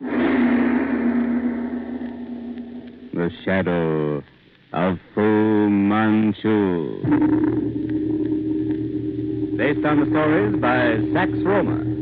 The Shadow of Fu Manchu. Based on the stories by Sax Rohmer.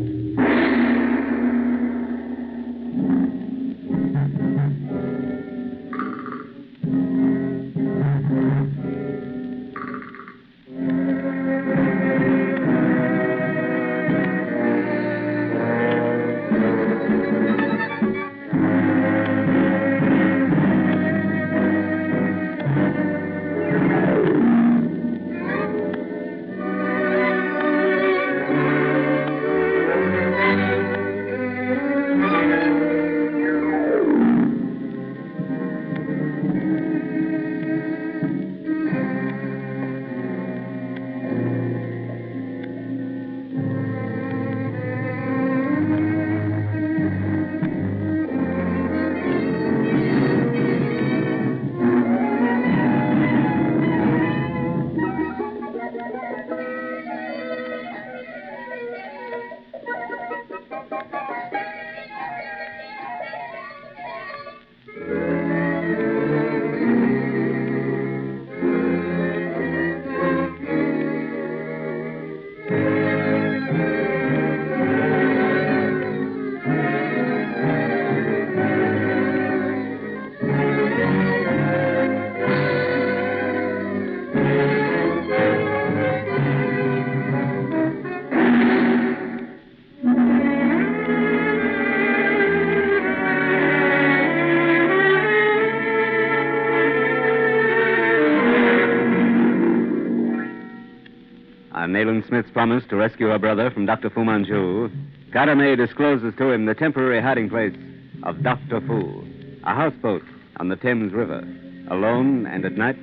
On Nayland Smith's promise to rescue her brother from Dr. Fu Manchu, Karame discloses to him the temporary hiding place of Dr. Fu, a houseboat on the Thames River. Alone and at night,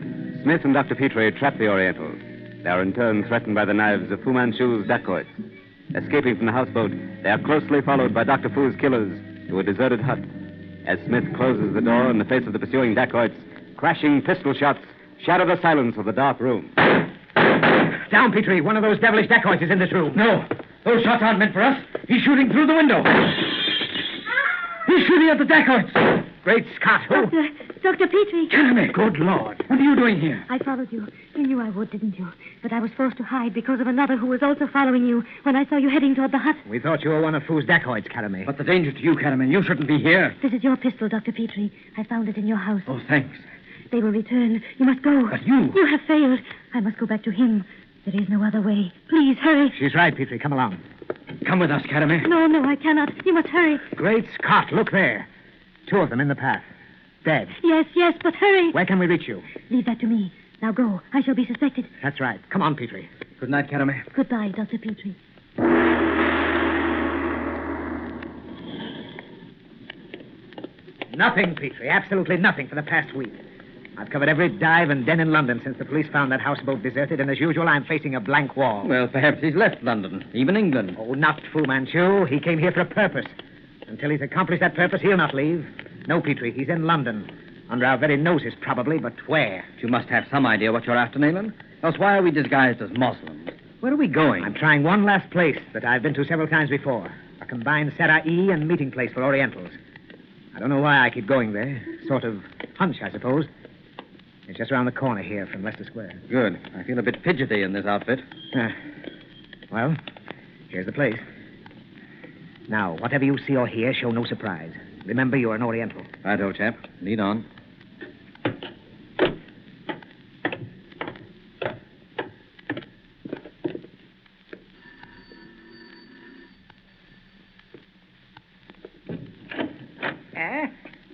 Smith and Dr. Petrie trap the Oriental. They are in turn threatened by the knives of Fu Manchu's dacoits. Escaping from the houseboat, they are closely followed by Dr. Fu's killers to a deserted hut. As Smith closes the door in the face of the pursuing dacoits, crashing pistol shots shatter the silence of the dark room. Down, Petrie. One of those devilish dacoits is in this room. No. Those shots aren't meant for us. He's shooting through the window. He's shooting at the dacoits. Great Scott. Who? Dr. Petrie. Karame, good Lord. What are you doing here? I followed you. You knew I would, didn't you? But I was forced to hide because of another who was also following you when I saw you heading toward the hut. We thought you were one of Fu's dacoits, Karame. What's the danger to you, Karame? You shouldn't be here. This is your pistol, Dr. Petrie. I found it in your house. Oh, thanks. They will return. You must go. But you... You have failed. I must go back to him. There is no other way. Please, hurry. She's right, Petrie. Come along. Come with us, Karame. No, I cannot. You must hurry. Great Scott, look there. Two of them in the path. Dead. Yes, but hurry. Where can we reach you? Leave that to me. Now go. I shall be suspected. That's right. Come on, Petrie. Good night, Karame. Goodbye, Dr. Petrie. Nothing, Petrie. Absolutely nothing for the past week. I've covered every dive and den in London since the police found that houseboat deserted, and as usual, I'm facing a blank wall. Well, perhaps he's left London, even England. Oh, not Fu Manchu. He came here for a purpose. Until he's accomplished that purpose, he'll not leave. No, Petrie, he's in London. Under our very noses, probably, but where? You must have some idea what you're after, Nayland. Else why are we disguised as Muslims? Where are we going? I'm trying one last place that I've been to several times before. A combined Sarai and meeting place for Orientals. I don't know why I keep going there. Sort of hunch, I suppose. It's just around the corner here from Leicester Square. Good. I feel a bit fidgety in this outfit. Well, here's the place. Now, whatever you see or hear, show no surprise. Remember, you're an Oriental. Right, old chap. Lead on.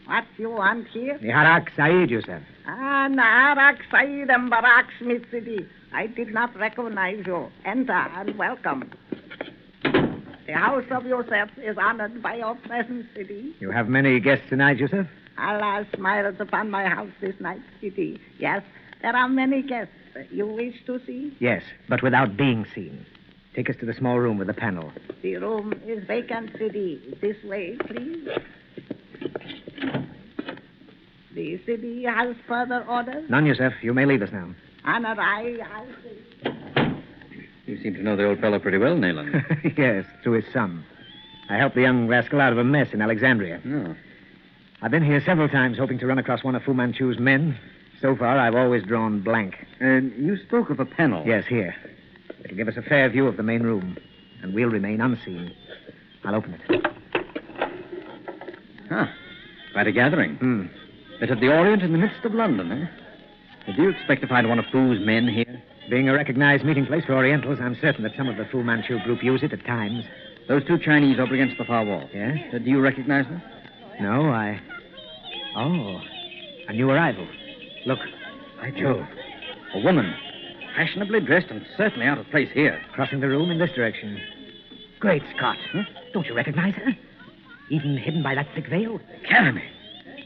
What you want here? Niharak Saeed, you said. Naharak Saeed and Barak Smith City. I did not recognize you. Enter and welcome. The house of Yusuf is honored by your presence, Sidi. You have many guests tonight, Yusuf? Allah smiles upon my house this night, Sidi. Yes, there are many guests. You wish to see? Yes, but without being seen. Take us to the small room with the panel. The room is vacant, Sidi. This way, please. The city has further orders? None, Yusuf. You may leave us now. Honored, I'll see. You seem to know the old fellow pretty well, Nayland. Yes, through his son. I helped the young rascal out of a mess in Alexandria. No. I've been here several times hoping to run across one of Fu Manchu's men. So far, I've always drawn blank. You spoke of a panel. Yes, here. It'll give us a fair view of the main room, and we'll remain unseen. I'll open it. Huh. Quite a gathering. Bit of the Orient in the midst of London, eh? Do you expect to find one of Fu's men here? Being a recognized meeting place for Orientals, I'm certain that some of the Fu Manchu group use it at times. Those two Chinese over against the far wall. Yes? Do you recognize them? No, Oh, a new arrival. Look. By Jove. A woman. Fashionably dressed and certainly out of place here. Crossing the room in this direction. Great Scott. Huh? Don't you recognize her? Even hidden by that thick veil? Academy.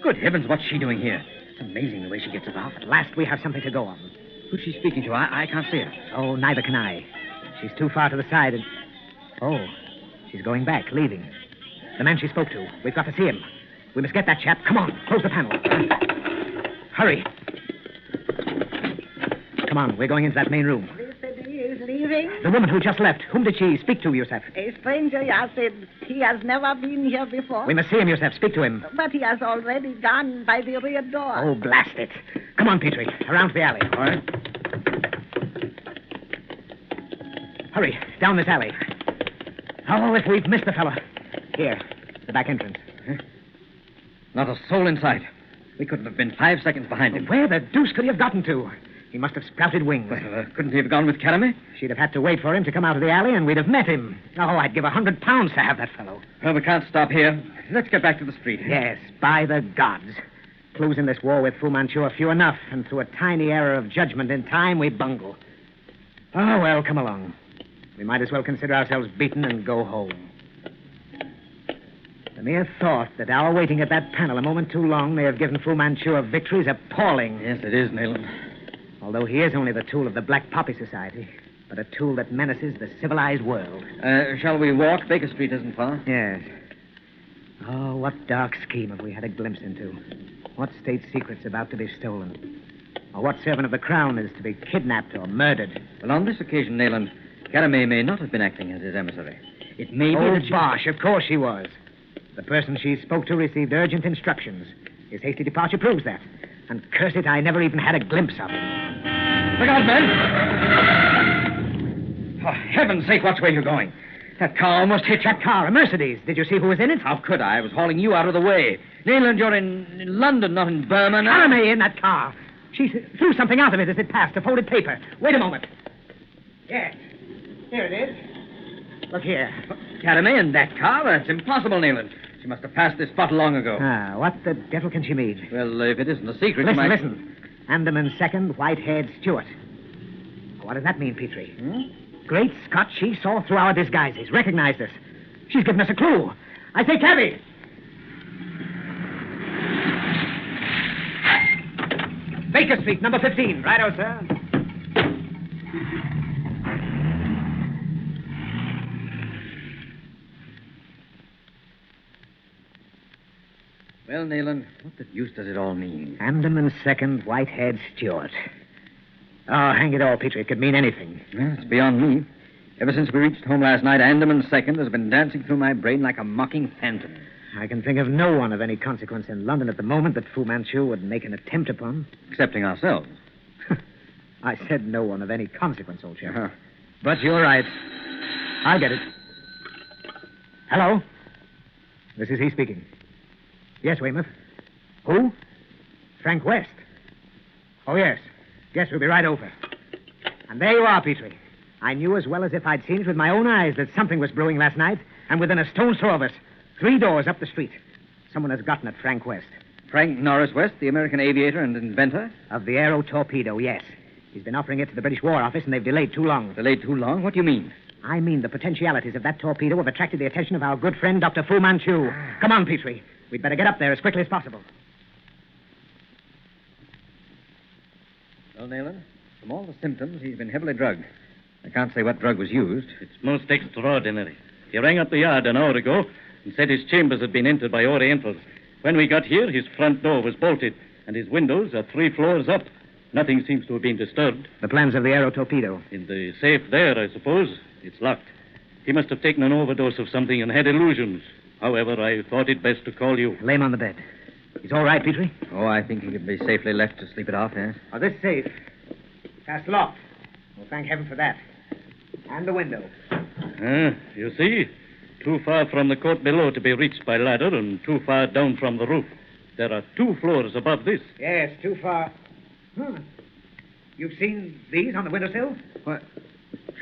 Good heavens, what's she doing here? It's amazing the way she gets about. At last we have something to go on. Who's she speaking to? I can't see her. Oh, neither can I. She's too far to the side and... Oh, she's going back, leaving. The man she spoke to. We've got to see him. We must get that chap. Come on, close the panel. Hurry. Come on, we're going into that main room. The city is leaving. The woman who just left. Whom did she speak to, Yusef? A stranger, Yassid. He has never been here before. We must see him, Yusef. Speak to him. But he has already gone by the rear door. Oh, blast it. Come on, Petrie. Around to the alley. All right. Hurry, down this alley. Oh, if we've missed the fellow. Here, the back entrance. Not a soul in sight. We couldn't have been 5 seconds behind him. Where the deuce could he have gotten to? He must have sprouted wings. Well, couldn't he have gone with Academy? She'd have had to wait for him to come out of the alley, and we'd have met him. Oh, I'd give £100 to have that fellow. Well, we can't stop here. Let's get back to the street. Yes, by the gods. Clues in this war with Fu Manchu are few enough, and through a tiny error of judgment in time, we bungle. Oh, well, come along. We might as well consider ourselves beaten and go home. The mere thought that our waiting at that panel a moment too long may have given Fu Manchu a victory is appalling. Yes, it is, Nayland. Although he is only the tool of the Black Poppy Society, but a tool that menaces the civilized world. Shall we walk? Baker Street isn't far. Yes. Oh, what dark scheme have we had a glimpse into? What state secret's about to be stolen? Or what servant of the crown is to be kidnapped or murdered? Well, on this occasion, Nayland, Academy may not have been acting as his emissary. It may be that she... bosh, of course she was. The person she spoke to received urgent instructions. His hasty departure proves that. And curse it, I never even had a glimpse of him. Look out, men! For heaven's sake, watch where you're going. That car almost hit you. That car, a Mercedes. Did you see who was in it? How could I? I was hauling you out of the way. Nayland, you're in London, not in Burma now. Academy in that car. She threw something out of it as it passed, a folded paper. Wait a moment. Yes. Here it is. Look here. Academy in that car? That's impossible, Nayland. She must have passed this spot long ago. Ah, what the devil can she mean? Well, if it isn't a secret, Listen, you might... listen. Andaman second, white-haired Stewart. What does that mean, Petrie? Great Scott, she saw through our disguises, recognized us. She's given us a clue. I say, cabby! Baker Street, number 15. Righto, sir. Well, Nayland, what the deuce does it all mean? Andaman second, white-haired Stewart. Oh, hang it all, Petrie. It could mean anything. Well, it's beyond me. Ever since we reached home last night, Andaman second has been dancing through my brain like a mocking phantom. I can think of no one of any consequence in London at the moment that Fu Manchu would make an attempt upon. Excepting ourselves. I said no one of any consequence, old chap. Uh-huh. But you're right. I'll get it. Hello? This is he speaking. Yes, Weymouth. Who? Frank West. Oh, yes. Yes, we'll be right over. And there you are, Petrie. I knew as well as if I'd seen it with my own eyes that something was brewing last night, and within a stone's throw of us, 3 doors up the street. Someone has gotten at Frank West. Frank Norris West, the American aviator and inventor? Of the aero torpedo, yes. He's been offering it to the British War Office, and they've delayed too long. Delayed too long? What do you mean? I mean the potentialities of that torpedo have attracted the attention of our good friend, Dr. Fu Manchu. Come on, Petrie. We'd better get up there as quickly as possible. Well, Nayland, from all the symptoms, he's been heavily drugged. I can't say what drug was used. It's most extraordinary. He rang up the yard an hour ago and said his chambers had been entered by Orientals. When we got here, his front door was bolted, and his windows are 3 floors up. Nothing seems to have been disturbed. The plans of the aero torpedo. In the safe there, I suppose. It's locked. He must have taken an overdose of something and had illusions. However, I thought it best to call you. Lay him on the bed. He's all right, Petrie? Oh, I think he could be safely left to sleep it off, yes. Oh, this safe. Fast locked. Well, thank heaven for that. And the window. You see? Too far from the court below to be reached by ladder and too far down from the roof. There are 2 floors above this. Yes, too far. You've seen these on the windowsill? What?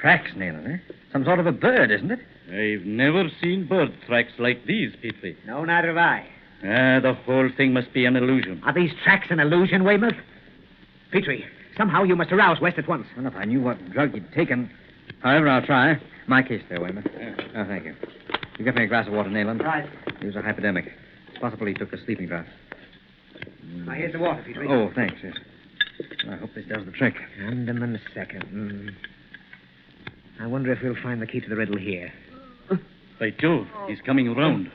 Tracks, Nayland, eh? Some sort of a bird, isn't it? I've never seen bird tracks like these, Petrie. No, neither have I. The whole thing must be an illusion. Are these tracks an illusion, Weymouth? Petrie, somehow you must arouse West at once. Well, if I knew what drug he'd taken. However, I'll try. My case there, Weymouth. Oh, thank you. You get me a glass of water, Nayland. Right. He was a hypodermic. It's possible he took a sleeping draught. Now, here's the water, Petrie. Oh, thanks, yes. I hope this does the trick. And in a second. I wonder if we'll find the key to the riddle here. By Jove, he's coming around.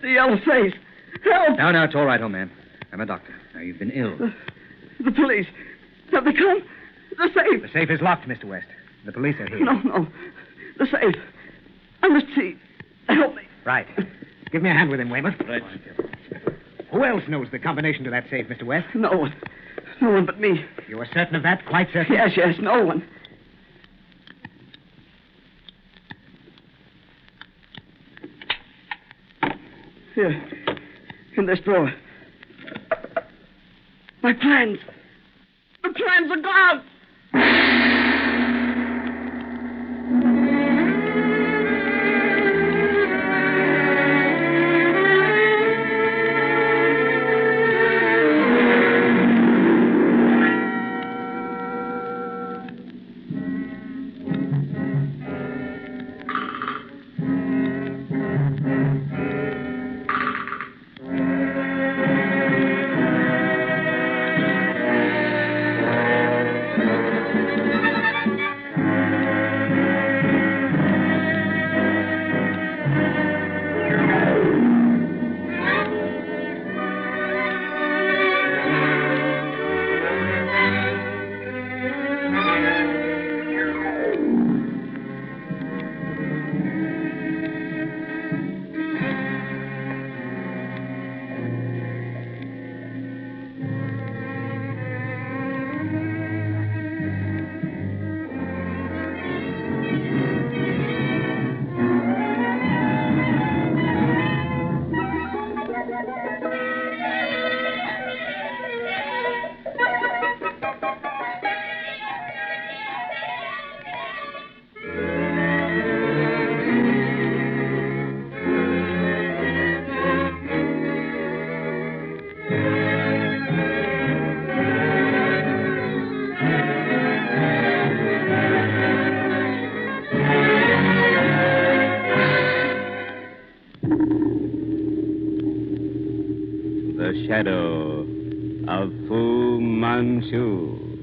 The yellow face. Help! No, it's all right, old man. I'm a doctor. Now, you've been ill. The police. Have they come? The safe. The safe is locked, Mr. West. The police are here. No. The safe. I must see. Help me. Right. Give me a hand with him, Weymouth. Right. Who else knows the combination to that safe, Mr. West? No one. No one but me. You are certain of that? Quite certain? Yes, no one. Here. In this drawer. My plans. The plans are gone. The Shadow of Fu Manchu.